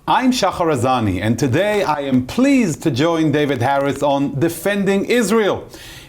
I'm Shahar Azani, and today I am pleased to join David Harris on Defending Israel.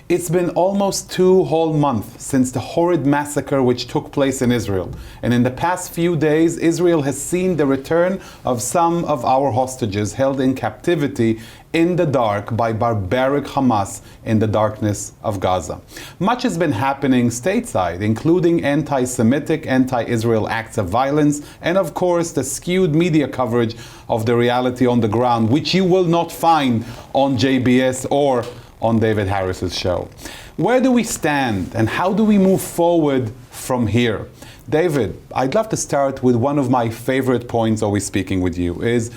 It's been almost 2 whole months since the horrid massacre which took place in Israel. And in the past few days, Israel has seen the return of some of our hostages held in captivity in the dark by barbaric Hamas in the darkness of Gaza. Much has been happening stateside, including anti-Semitic, anti-Israel acts of violence, and of course the skewed media coverage of the reality on the ground, which you will not find on JBS or on David Harris's show. Where do we stand and how do we move forward from here? David, I'd love to start with one of my favorite points always speaking with you is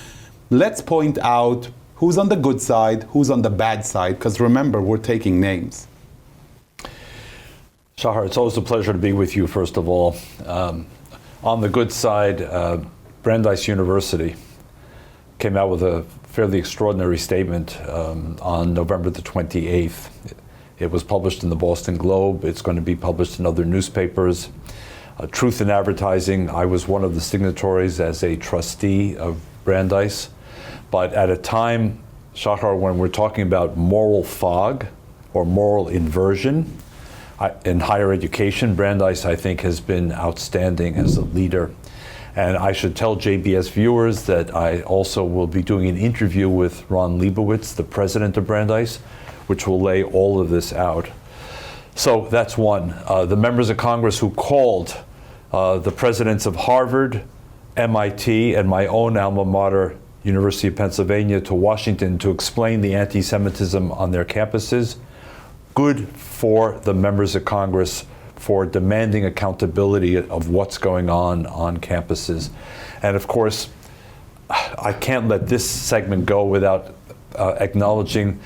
let's point out who's on the good side, who's on the bad side, because remember, we're taking names. Shahar, it's always a pleasure to be with you, first of all. On the good side, Brandeis University came out with a fairly extraordinary statement on November the 28th. It was published in the Boston Globe. It's going to be published in other newspapers. Truth in Advertising, I was one of the signatories as a trustee of Brandeis. But at a time, Shahar, when we're talking about moral fog or moral inversion in higher education, Brandeis, I think, has been outstanding as a leader. And I should tell JBS viewers that I also will be doing an interview with Ron Leibowitz, the president of Brandeis, which will lay all of this out. So that's one. The members of Congress who called the presidents of Harvard, MIT, and my own alma mater, University of Pennsylvania, to Washington to explain the anti-Semitism on their campuses. Good for the members of Congress for demanding accountability of what's going on campuses. And of course, I can't let this segment go without acknowledging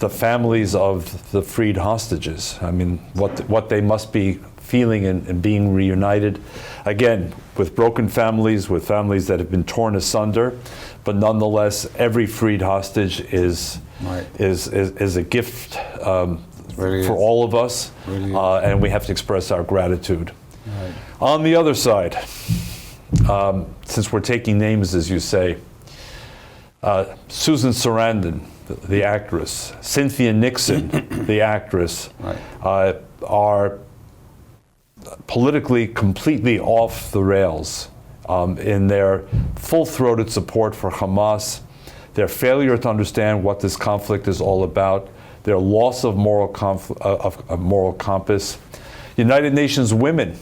the families of the freed hostages. I mean, what they must be feeling and being reunited. Again, with broken families, with families that have been torn asunder, but nonetheless, every freed hostage is a gift for all of us, and we have to express our gratitude. Right. On the other side, since we're taking names, as you say, Susan Sarandon, the actress, Cynthia Nixon, the actress, are politically completely off the rails in their full-throated support for Hamas, their failure to understand what this conflict is all about, their loss of moral compass. United Nations Women,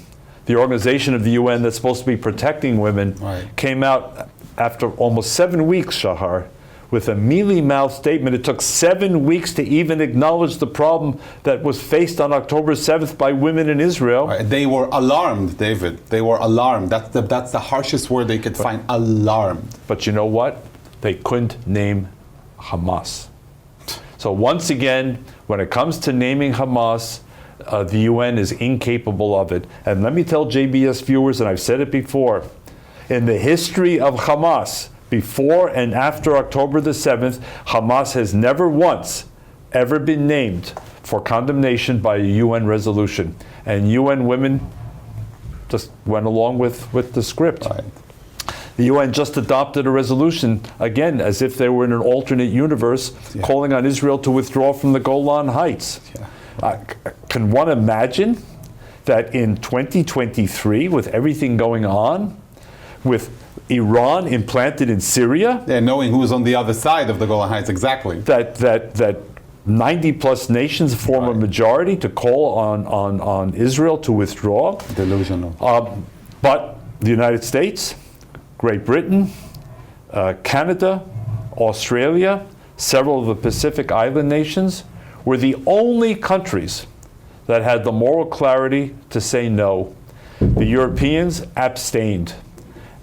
the organization of the UN that's supposed to be protecting women, came out after almost 7 weeks, Shahar, with a mealy-mouthed statement. It took 7 weeks to even acknowledge the problem that was faced on October 7th by women in Israel. They were alarmed, David. They were alarmed. That's the harshest word they could find, alarmed. But you know what? They couldn't name Hamas. So once again, when it comes to naming Hamas, the UN is incapable of it. And let me tell JBS viewers, and I've said it before, in the history of Hamas, before and after October the 7th, Hamas has never once ever been named for condemnation by a UN resolution. And UN women just went along with the script. Right. The UN just adopted a resolution, again, as if they were in an alternate universe, calling on Israel to withdraw from the Golan Heights. Can one imagine that in 2023, with everything going on, with Iran implanted in Syria, knowing who's on the other side of the Golan Heights, exactly, that 90 plus nations form a majority to call on Israel to withdraw? Delusional. But the United States, Great Britain, Canada, Australia, several of the Pacific Island nations were the only countries that had the moral clarity to say no. The Europeans abstained.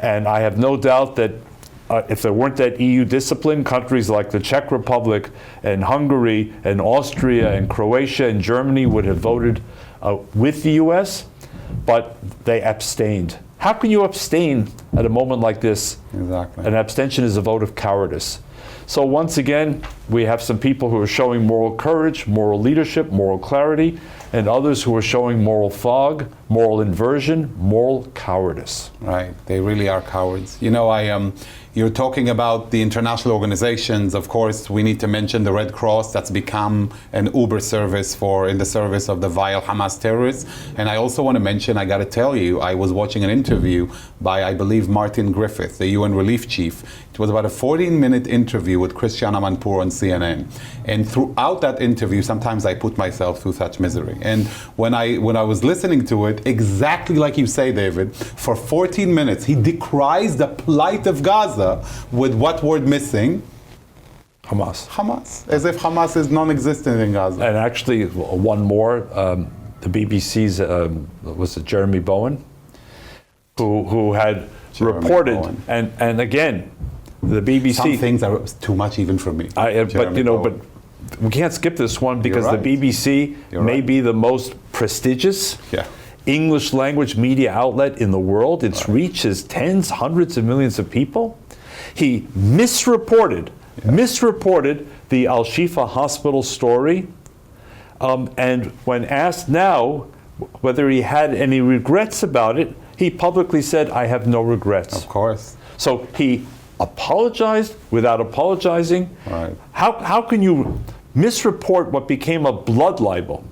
And I have no doubt that if there weren't that EU discipline, countries like the Czech Republic and Hungary and Austria and Croatia and Germany would have voted with the US, but they abstained. How can you abstain at a moment like this? Exactly. An abstention is a vote of cowardice. So once again, we have some people who are showing moral courage, moral leadership, moral clarity, and others who are showing moral fog, moral inversion, moral cowardice. Right, they really are cowards. You know, you're talking about the international organizations. Of course, we need to mention the Red Cross that's become an Uber service in the service of the vile Hamas terrorists. And I also want to mention, I got to tell you, I was watching an interview by, I believe, Martin Griffith, the UN relief chief. It was about a 14-minute interview with Christiane Amanpour on CNN. And throughout that interview, sometimes I put myself through such misery. And when I was listening to it, exactly like you say, David, for 14 minutes, he decries the plight of Gaza with what word missing? Hamas. Hamas. As if Hamas is non-existent in Gaza. And actually, one more, the BBC's, was it Jeremy Bowen? Who had reported, and again, the BBC. Some things are too much even for me. But we can't skip this one because the BBC may be the most prestigious English language media outlet in the world. Its reach is tens, hundreds of millions of people. He misreported the Al-Shifa hospital story, and when asked now whether he had any regrets about it, he publicly said, "I have no regrets." Of course. So he apologized without apologizing. Right. How can you misreport what became a blood libel,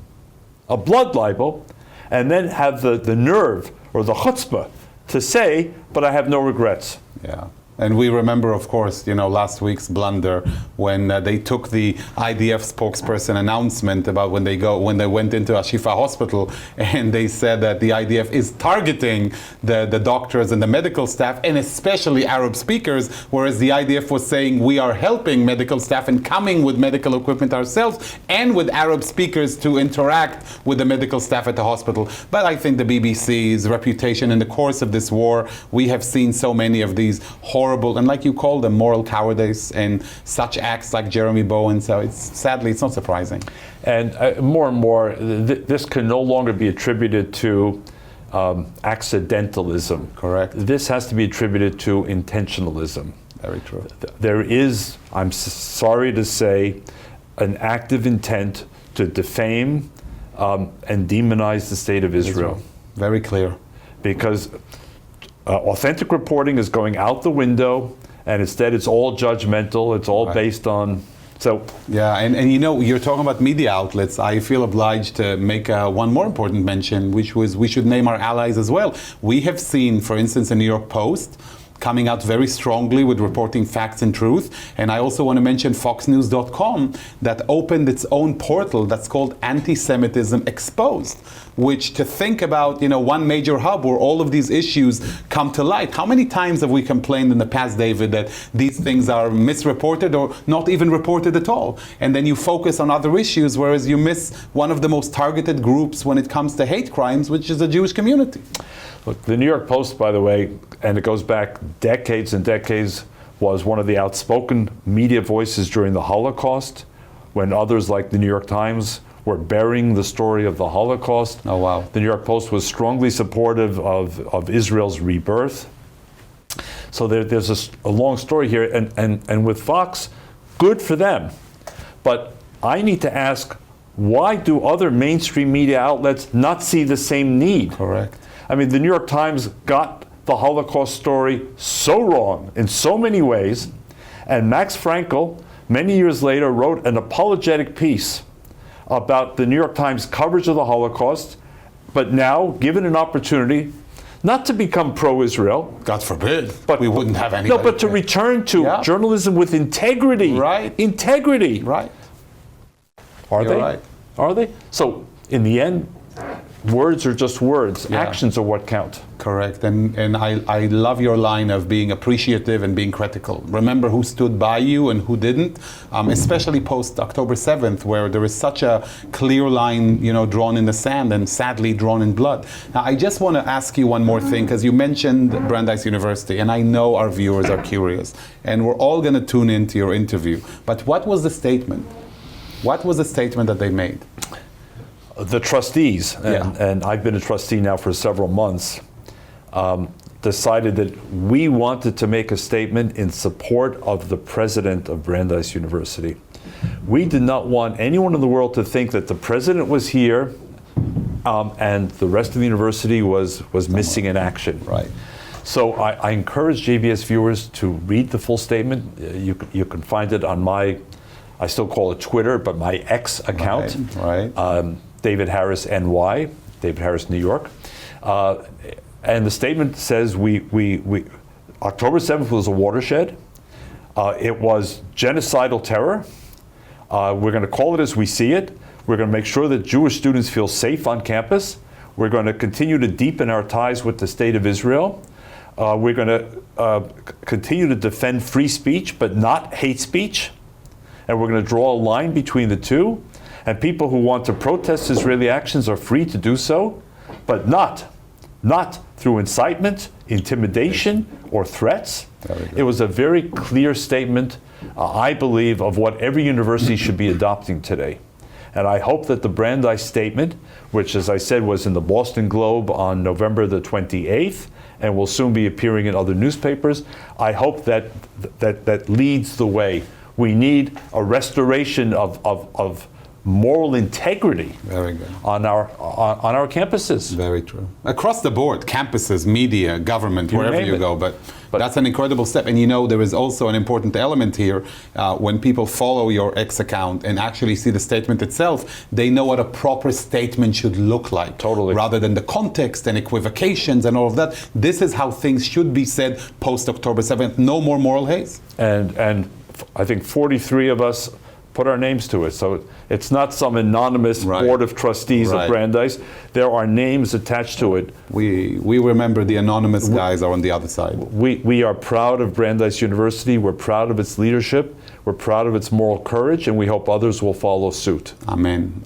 and then have the nerve or the chutzpah to say, "But I have no regrets"? Yeah. And we remember, of course, last week's blunder when they took the IDF spokesperson announcement about when they went into Al-Shifa hospital, and they said that the IDF is targeting the doctors and the medical staff, and especially Arab speakers, whereas the IDF was saying we are helping medical staff and coming with medical equipment ourselves and with Arab speakers to interact with the medical staff at the hospital. But I think the BBC's reputation in the course of this war, we have seen so many of these horrible, and like you call them, moral cowardice and such acts like Jeremy Bowen. So sadly, it's not surprising. And more and more, this can no longer be attributed to accidentalism. Correct. This has to be attributed to intentionalism. Very true. There is, I'm sorry to say, an active intent to defame and demonize the state of Israel. Very clear. Because authentic reporting is going out the window, and instead it's all judgmental, it's all based on, Yeah, and you're talking about media outlets. I feel obliged to make one more important mention, which was we should name our allies as well. We have seen, for instance, the New York Post coming out very strongly with reporting facts and truth. And I also want to mention FoxNews.com that opened its own portal that's called Anti-Semitism Exposed, which to think about, one major hub where all of these issues come to light. How many times have we complained in the past, David, that these things are misreported or not even reported at all? And then you focus on other issues, whereas you miss one of the most targeted groups when it comes to hate crimes, which is the Jewish community. Look, the New York Post, by the way, and it goes back decades and decades, was one of the outspoken media voices during the Holocaust, when others like the New York Times were burying the story of the Holocaust. Oh, wow. The New York Post was strongly supportive of Israel's rebirth. So there's a long story here, and with Fox, good for them. But I need to ask, why do other mainstream media outlets not see the same need? Correct. I mean, the New York Times got the Holocaust story so wrong in so many ways, and Max Frankel, many years later, wrote an apologetic piece about the New York Times coverage of the Holocaust, but now given an opportunity not to become pro-Israel. God forbid, but we wouldn't have any. No, but to return to journalism with integrity. Right. Integrity. Right. Are You're they? right. Are they? So, in the end, words are just words. Yeah. Actions are what count. Correct. And I love your line of being appreciative and being critical. Remember who stood by you and who didn't, especially post October 7th, where there is such a clear line, drawn in the sand and sadly drawn in blood. Now, I just want to ask you one more thing, because you mentioned Brandeis University, and I know our viewers are curious, and we're all going to tune into your interview. But what was the statement? What was the statement that they made? The trustees, and I've been a trustee now for several months, decided that we wanted to make a statement in support of the president of Brandeis University. we did not want anyone in the world to think that the president was here and the rest of the university was missing in action. Right. So I encourage JBS viewers to read the full statement. You can find it on my, I still call it Twitter, but my X account. Right. David Harris NY, David Harris New York. And the statement says October 7th was a watershed. It was genocidal terror. We're going to call it as we see it. We're going to make sure that Jewish students feel safe on campus. We're going to continue to deepen our ties with the state of Israel. We're going to continue to defend free speech, but not hate speech. And we're going to draw a line between the two. And people who want to protest Israeli actions are free to do so, but not through incitement, intimidation, or threats. It was a very clear statement, I believe, of what every university should be adopting today. And I hope that the Brandeis statement, which, as I said, was in the Boston Globe on November the 28th, and will soon be appearing in other newspapers, I hope that leads the way. We need a restoration of moral integrity. Very good. on our campuses. Very true. Across the board, campuses, media, government, wherever you go. But that's an incredible step. And you know, there is also an important element here. When people follow your X account and actually see the statement itself, they know what a proper statement should look like. Totally. Rather than the context and equivocations and all of that. This is how things should be said post-October 7th. No more moral haze. And I think 43 of us put our names to it. So it's not some anonymous board of trustees of Brandeis. There are names attached to it. We remember the anonymous guys are on the other side. We are proud of Brandeis University. We're proud of its leadership. We're proud of its moral courage, and we hope others will follow suit. Amen.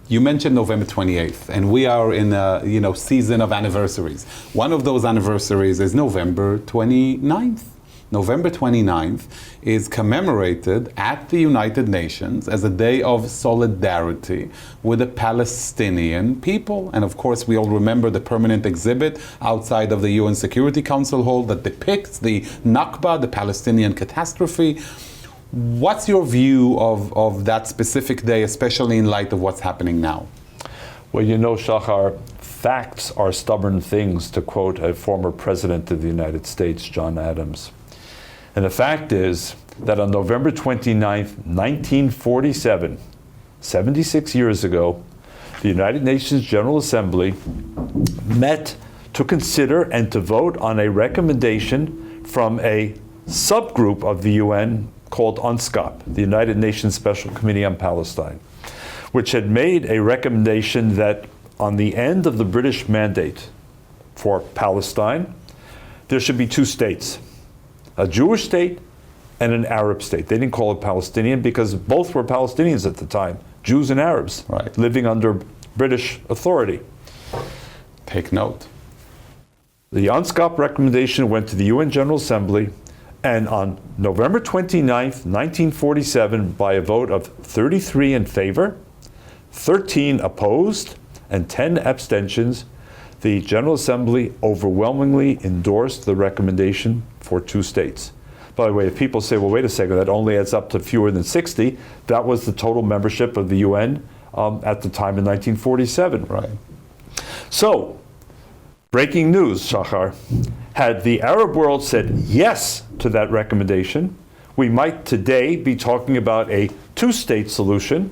You mentioned November 28th, and we are in a season of anniversaries. One of those anniversaries is November 29th. November 29th is commemorated at the United Nations as a day of solidarity with the Palestinian people. And of course, we all remember the permanent exhibit outside of the UN Security Council hall that depicts the Nakba, the Palestinian catastrophe. What's your view of that specific day, especially in light of what's happening now? Well, you know, Shahar, facts are stubborn things, to quote a former president of the United States, John Adams. And the fact is that on November 29th, 1947, 76 years ago, the United Nations General Assembly met to consider and to vote on a recommendation from a subgroup of the UN called UNSCOP, the United Nations Special Committee on Palestine, which had made a recommendation that on the end of the British mandate for Palestine, there should be two states. A Jewish state and an Arab state. They didn't call it Palestinian because both were Palestinians at the time, Jews and Arabs, living under British authority. Take note. The UNSCOP recommendation went to the UN General Assembly, and on November 29th, 1947, by a vote of 33 in favor, 13 opposed, and 10 abstentions, the General Assembly overwhelmingly endorsed the recommendation for two states. By the way, if people say, well, wait a second, that only adds up to fewer than 60, that was the total membership of the UN at the time in 1947. Right. So, breaking news, Shahar, had the Arab world said yes to that recommendation, we might today be talking about a two-state solution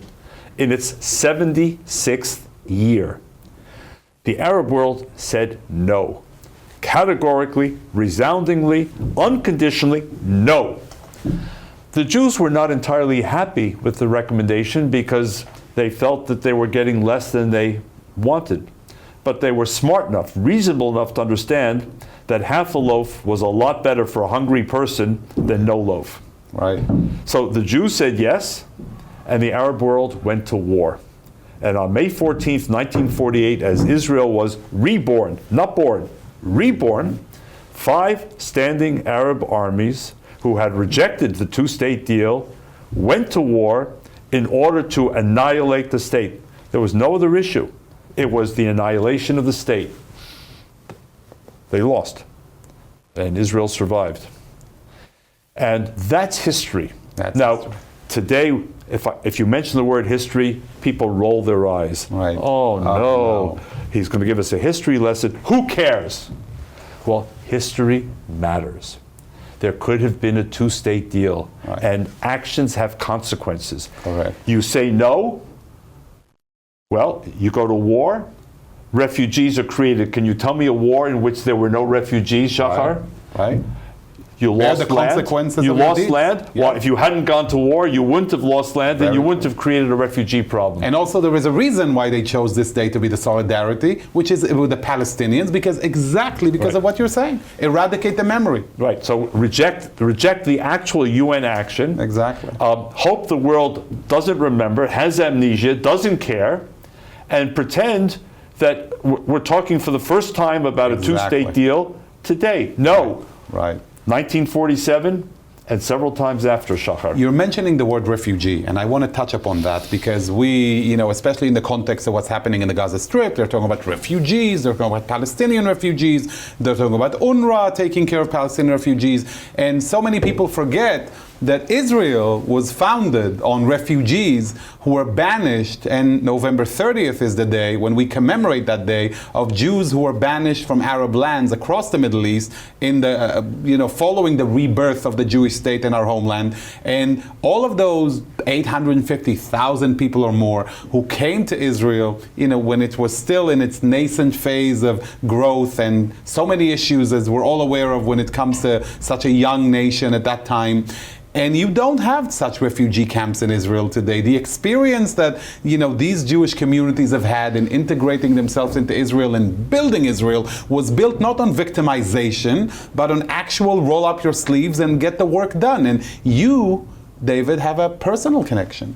in its 76th year. The Arab world said no. Categorically, resoundingly, unconditionally, no. The Jews were not entirely happy with the recommendation because they felt that they were getting less than they wanted. But they were smart enough, reasonable enough to understand that half a loaf was a lot better for a hungry person than no loaf. Right. So the Jews said yes, and the Arab world went to war. And on May 14th, 1948, as Israel was reborn, not born, reborn, 5 standing Arab armies who had rejected the two-state deal went to war in order to annihilate the state. There was no other issue. It was the annihilation of the state. They lost, and Israel survived. And that's history. Now, Today, if you mention the word history, people roll their eyes. Right. Oh, no. He's going to give us a history lesson. Who cares? Well, history matters. There could have been a two-state deal, and actions have consequences. Correct. You say no, well, you go to war, refugees are created. Can you tell me a war in which there were no refugees, Shahar? Right. You lost the land. consequences You of your lost deeds. land. Yeah. Well, if you hadn't gone to war, you wouldn't have lost land, and Very you wouldn't true. have created a refugee problem. And also there is a reason why they chose this day to be the solidarity, which is with the Palestinians, because of what you're saying. Eradicate the memory. Right. So reject the actual UN action. Exactly. Hope the world doesn't remember, has amnesia, doesn't care, and pretend that we're talking for the first time about a two-state deal today. No. Right. 1947 and several times after, Shahar. You're mentioning the word refugee, and I want to touch upon that because we, especially in the context of what's happening in the Gaza Strip, they're talking about refugees, they're talking about Palestinian refugees, they're talking about UNRWA taking care of Palestinian refugees, and so many people forget that Israel was founded on refugees who were banished, and November 30th is the day when we commemorate that day of Jews who were banished from Arab lands across the Middle East in the, following the rebirth of the Jewish state in our homeland. And all of those 850,000 people or more who came to Israel, when it was still in its nascent phase of growth and so many issues as we're all aware of when it comes to such a young nation at that time. And you don't have such refugee camps in Israel today. The experience that these Jewish communities have had in integrating themselves into Israel and building Israel was built not on victimization, but on actual roll up your sleeves and get the work done. And you, David, have a personal connection.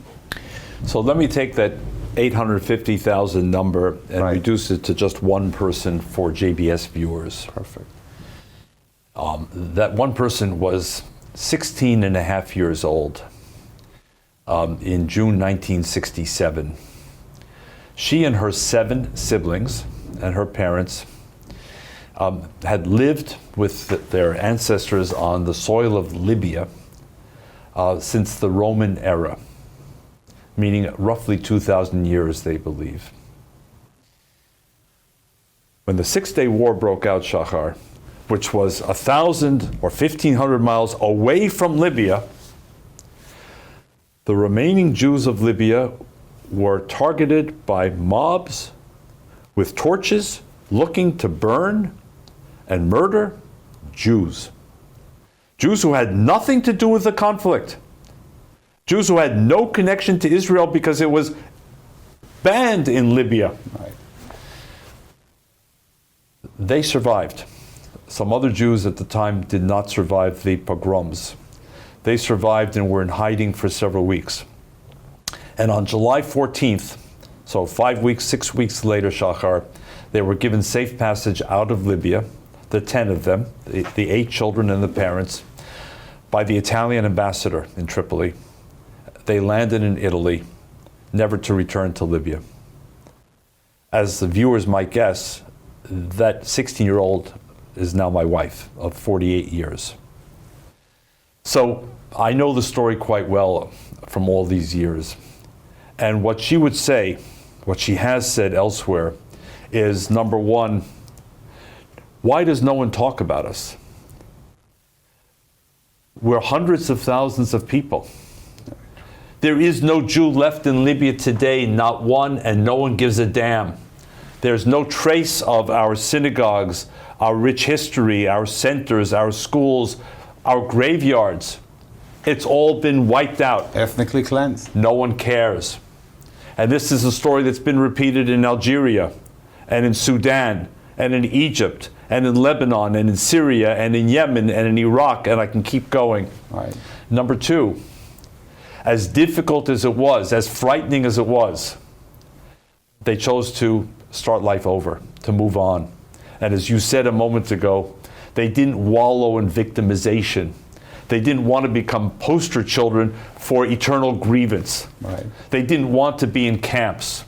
So let me take that 850,000 number and reduce it to just one person for JBS viewers. Perfect. That one person was 16 and a half years old in June 1967. She and her 7 siblings and her parents had lived with their ancestors on the soil of Libya since the Roman era, meaning roughly 2,000 years, they believe. When the Six-Day War broke out, Shahar, which was 1,000 or 1,500 miles away from Libya, the remaining Jews of Libya were targeted by mobs with torches looking to burn and murder Jews. Jews who had nothing to do with the conflict. Jews who had no connection to Israel because it was banned in Libya. Right. They survived. Some other Jews at the time did not survive the pogroms. They survived and were in hiding for several weeks. And on July 14th, so 5 weeks, 6 weeks later, Shahar, they were given safe passage out of Libya, the 10 of them, the 8 children and the parents, by the Italian ambassador in Tripoli. They landed in Italy, never to return to Libya. As the viewers might guess, that 16-year-old is now my wife of 48 years. So I know the story quite well from all these years. And what she would say, what she has said elsewhere, is number one, why does no one talk about us? We're hundreds of thousands of people. There is no Jew left in Libya today, not one, and no one gives a damn. There's no trace of our synagogues, our rich history, our centers, our schools, our graveyards. It's all been wiped out. Ethnically cleansed. No one cares. And this is a story that's been repeated in Algeria, and in Sudan, and in Egypt, and in Lebanon, and in Syria, and in Yemen, and in Iraq, and I can keep going. Right. Number two, as difficult as it was, as frightening as it was, they chose to start life over, to move on. And as you said a moment ago, they didn't wallow in victimization. They didn't want to become poster children for eternal grievance. Right. They didn't want to be in camps.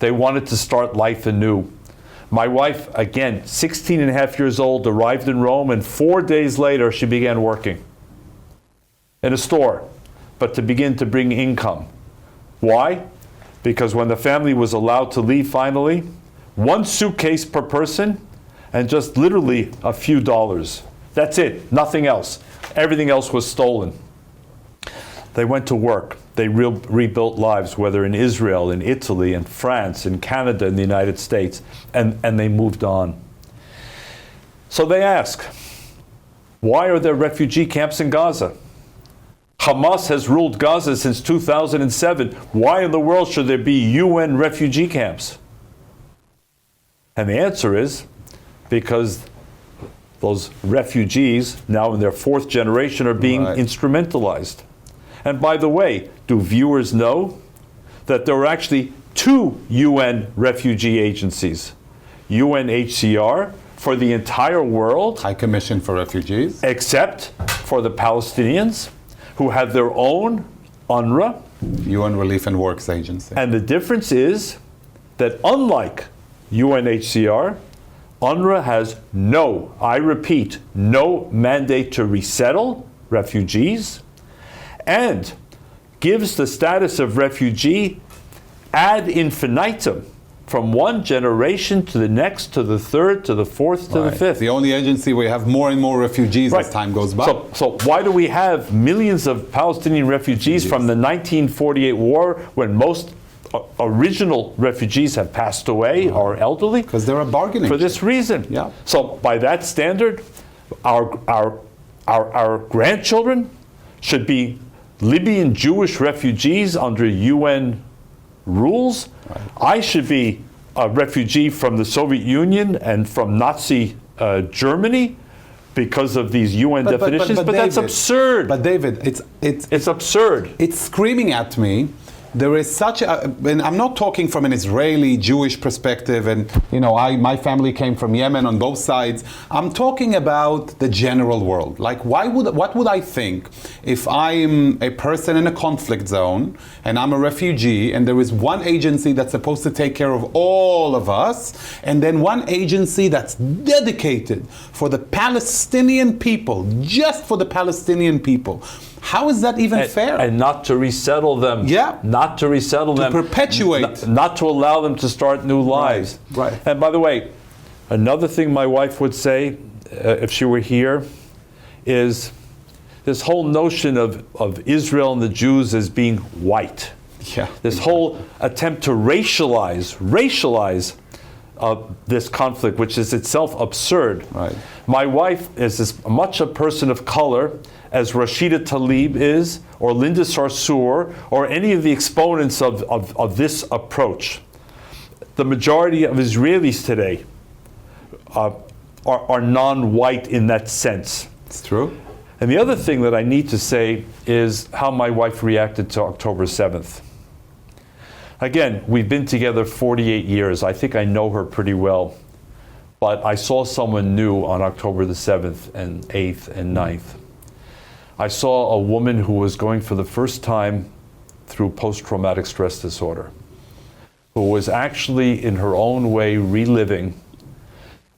They wanted to start life anew. My wife, again, 16 and a half years old, arrived in Rome, and 4 days later, she began working in a store, but to begin to bring income. Why? Because when the family was allowed to leave finally, one suitcase per person and just literally a few dollars. That's it, nothing else. Everything else was stolen. They went to work. They rebuilt lives, whether in Israel, in Italy, in France, in Canada, in the United States, and they moved on. So they ask, why are there refugee camps in Gaza? Hamas has ruled Gaza since 2007. Why in the world should there be UN refugee camps? And the answer is because those refugees, now in their fourth generation, are being instrumentalized. And by the way, do viewers know that there are actually two UN refugee agencies? UNHCR for the entire world. High Commission for Refugees. Except for the Palestinians, who have their own UNRWA. UN Relief and Works Agency. And the difference is that unlike UNHCR, UNRWA has no, I repeat, no mandate to resettle refugees, and gives the status of refugee ad infinitum, from one generation to the next, to the third, to the fourth, to the fifth. The only agency where you have more and more refugees as time goes by. So why do we have millions of Palestinian refugees from the 1948 war, when most original refugees have passed away or elderly? Because they're a bargaining for this reason. Yeah. So by that standard, our grandchildren should be Libyan Jewish refugees under UN rules. I should be a refugee from the Soviet Union and from Nazi Germany because of these UN definitions. But that's absurd. But David, it's absurd. It's screaming at me. There is such a, and I'm not talking from an Israeli Jewish perspective, and my family came from Yemen on both sides. I'm talking about the general world. Like, what would I think if I'm a person in a conflict zone and I'm a refugee, and there is one agency that's supposed to take care of all of us, and then one agency that's dedicated for the Palestinian people, just for the Palestinian people? How is that even fair? And not to resettle them. Yeah. Not to resettle them. To perpetuate. Not to allow them to start new lives. Right. And by the way, another thing my wife would say, if she were here, is this whole notion of Israel and the Jews as being white. Yeah. This whole attempt to racialize this conflict, which is itself absurd. Right. My wife is as much a person of color as Rashida Tlaib is, or Linda Sarsour, or any of the exponents of this approach. The majority of Israelis today are non-white in that sense. It's true. And the other thing that I need to say is how my wife reacted to October 7th. Again, we've been together 48 years. I think I know her pretty well. But I saw someone new on October the 7th and 8th and 9th. I saw a woman who was going for the first time through post-traumatic stress disorder, who was actually in her own way reliving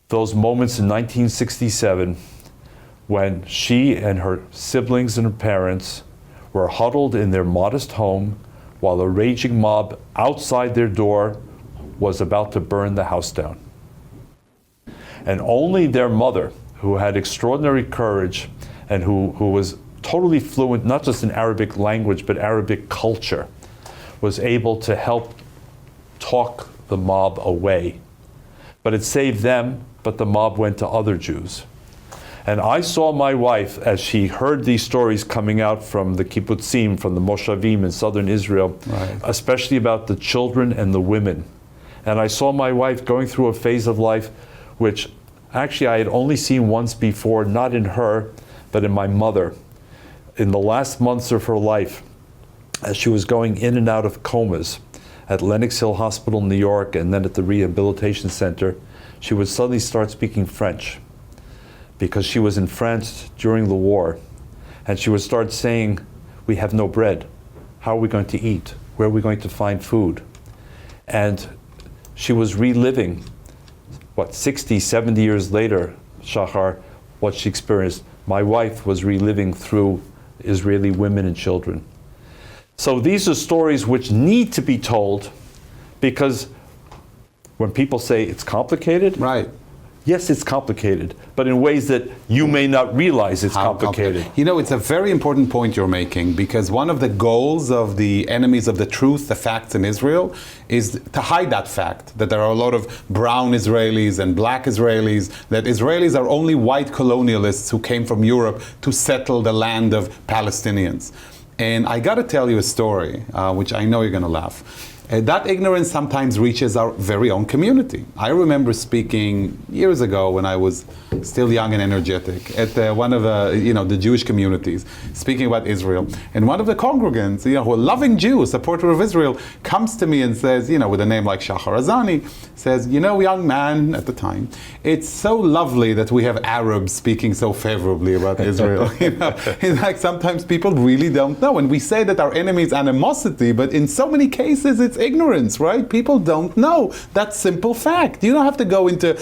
those moments in 1967 when she and her siblings and her parents were huddled in their modest home while a raging mob outside their door was about to burn the house down. And only their mother, who had extraordinary courage and who was totally fluent, not just in Arabic language, but Arabic culture, was able to help talk the mob away. But it saved them, but the mob went to other Jews. And I saw my wife, as she heard these stories coming out from the kibbutzim, from the moshavim in southern Israel, especially about the children and the women. And I saw my wife going through a phase of life which actually I had only seen once before, not in her, but in my mother. In the last months of her life, as she was going in and out of comas at Lenox Hill Hospital in New York and then at the rehabilitation center, she would suddenly start speaking French because she was in France during the war. And she would start saying, "We have no bread. How are we going to eat? Where are we going to find food?" And she was reliving, 60, 70 years later, Shahar, what she experienced. My wife was reliving through Israeli women and children. So these are stories which need to be told, because when people say it's complicated, Right. yes, it's complicated, but in ways that you may not realize it's complicated. You know, it's a very important point you're making, because one of the goals of the enemies of the truth, the facts in Israel, is to hide that fact, that there are a lot of brown Israelis and black Israelis, that Israelis are only white colonialists who came from Europe to settle the land of Palestinians. And I got to tell you a story, which I know you're going to laugh. That ignorance sometimes reaches our very own community. I remember speaking years ago when I was still young and energetic at one of the Jewish communities, speaking about Israel. And one of the congregants, who a loving Jew, a supporter of Israel, comes to me and says, with a name like Shahar Azani, says, young man at the time, it's so lovely that we have Arabs speaking so favorably about Israel. It's like sometimes people really don't know. And we say that our enemy is animosity, but in so many cases it's ignorance, right? People don't know that simple fact. You don't have to go into,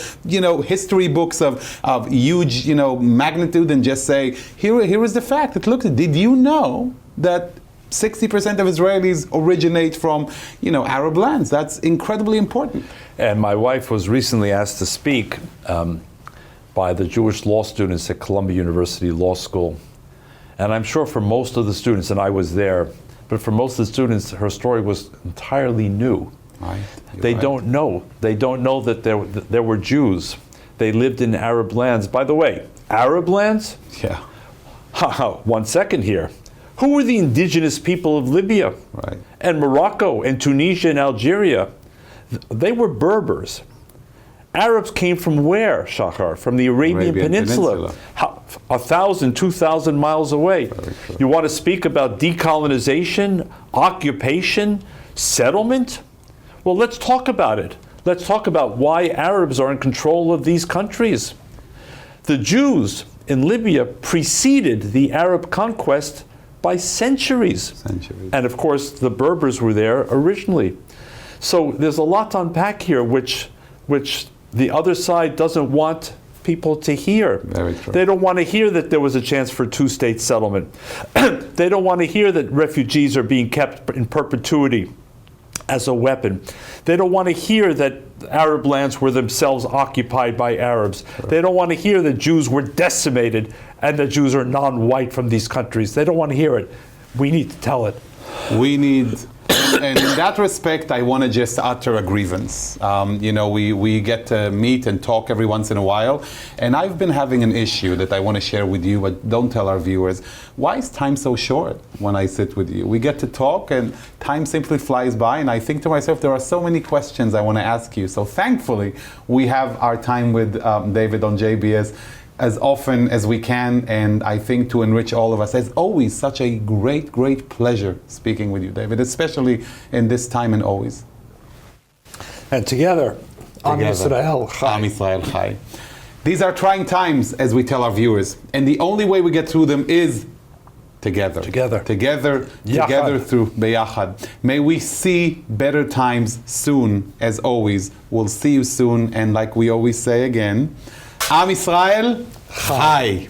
history books of huge, magnitude and just say, here is the fact. Did you know that 60% of Israelis originate from, Arab lands? That's incredibly important. And my wife was recently asked to speak by the Jewish law students at Columbia University Law School. And I'm sure for most of the students, and I was there, but for most of the students, her story was entirely new. Right. They don't know. They don't know that there were Jews. They lived in Arab lands. By the way, Arab lands? Yeah. 1 second here. Who were the indigenous people of Libya? Right. And Morocco and Tunisia and Algeria? They were Berbers. Arabs came from where, Shahar? From the Arabian Peninsula. 1,000, 2,000 miles away. You want to speak about decolonization, occupation, settlement? Well, let's talk about it. Let's talk about why Arabs are in control of these countries. The Jews in Libya preceded the Arab conquest by centuries. And of course, the Berbers were there originally. So there's a lot to unpack here, which the other side doesn't want people to hear. Very true. They don't want to hear that there was a chance for two-state settlement. They don't want to hear that refugees are being kept in perpetuity as a weapon. They don't want to hear that Arab lands were themselves occupied by Arabs. Sure. They don't want to hear that Jews were decimated and that Jews are non-white from these countries. They don't want to hear it. We need to tell it. We need... And in that respect, I want to just utter a grievance. We get to meet and talk every once in a while, and I've been having an issue that I want to share with you, but don't tell our viewers. Why is time so short when I sit with you? We get to talk, and time simply flies by, and I think to myself, there are so many questions I want to ask you. So thankfully, we have our time with David on JBS as often as we can, and I think to enrich all of us. As always, such a great, great pleasure speaking with you, David, especially in this time and always. And together, Am Yisrael Chai. Am Yisrael Chai. These are trying times, as we tell our viewers, and the only way we get through them is together. Together through Beyachad. May we see better times soon, as always. We'll see you soon, and like we always say again, Am Yisrael Chai.